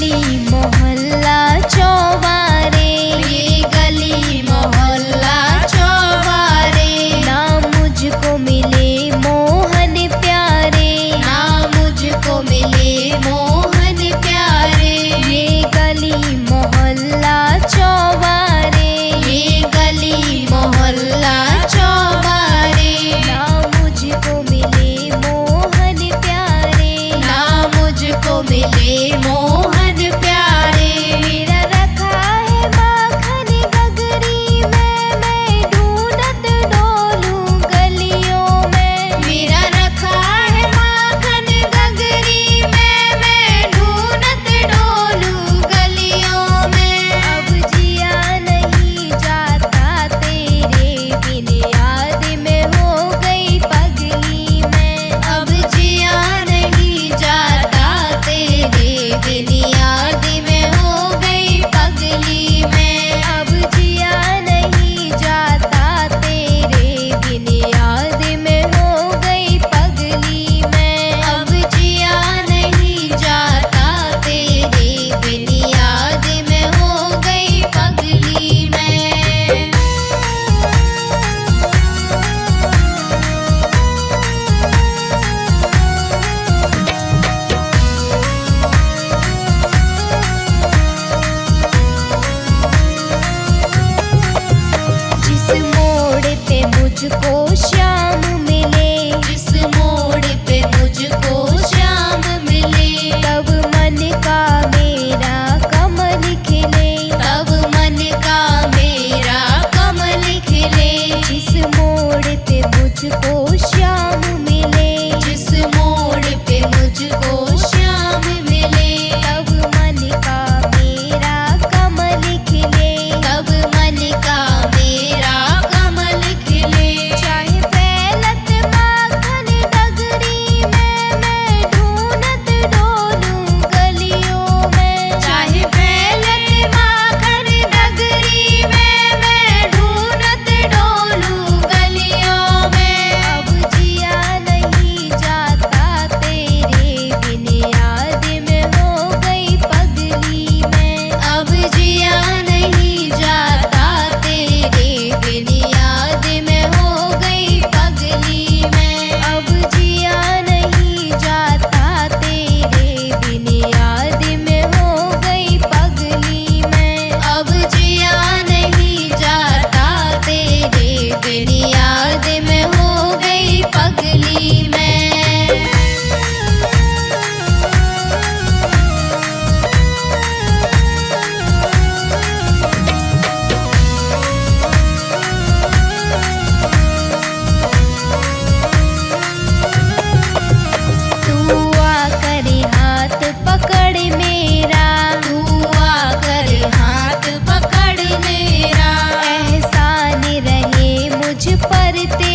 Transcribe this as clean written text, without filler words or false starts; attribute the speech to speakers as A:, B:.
A: गली मोहल्ला चौबारे, ये गली मोहल्ला चौबारे। ना मुझको मिले मोहन प्यारे, ना मुझको मिले मोहन प्यारे। ये गली मोहल्ला चौबारे, ये गली मोहल्ला चौबारे। ना मुझको मिले मोहन प्यारे, ना मुझको मिले मोहन प्यारे। मेरा रखा है माखन गगरी में, मैं ढूंढत डोलूं गलियों में। मेरा रखा है माखन गगरी में, मैं ढूंढत डोलूं गलियों में। अब जिया नहीं जाता तेरे बिन, याद में हो गई पगली मैं। अब जिया नहीं जाता तेरे बिन, याद में हो गई पगली मैं। अब जिया नहीं जाता तेरे बिन, याद में हो गई पगली मैं। अब जिया नहीं जाता तेरे बिन, याद में हो गई पगली मैं। जिस मोड़ पे मुझको श्याम मिले, जिस मोड़ पे मुझको श्याम मिले। तब मन का मेरा कमल खिले, तब मन का मेरा कमल खिले। जिस मोड़ पे मुझको श्याम मिले, जिस मोड़ पे मुझको श्याम मिले। तब मन का मेरा कमल खिले, तब मन का मेरा कमल खिले। चाहे फैलत माखन डगरी में, मैं ढूंढत डोलूं गलियों में। चाहे फैलत माखन डगरी में, मैं ढूंढत डोलूं गलियों में। अब जिया नहीं जाता तेरे बिन, याद में हो गई पगली मैं। अब जिया नहीं जाता तेरे बिन, याद में हो गई पगली मैं। अब जिया नहीं जाता तेरे बिन, याद में हो गई पगली मैं। अब जिया नहीं जाता तेरे बिन, याद में हो गई पगली मैं। तू आकर हाथ पकड़ मेरा, तू आकर हाथ पकड़ मेरा। एहसान रहे मुझ पर तेरा,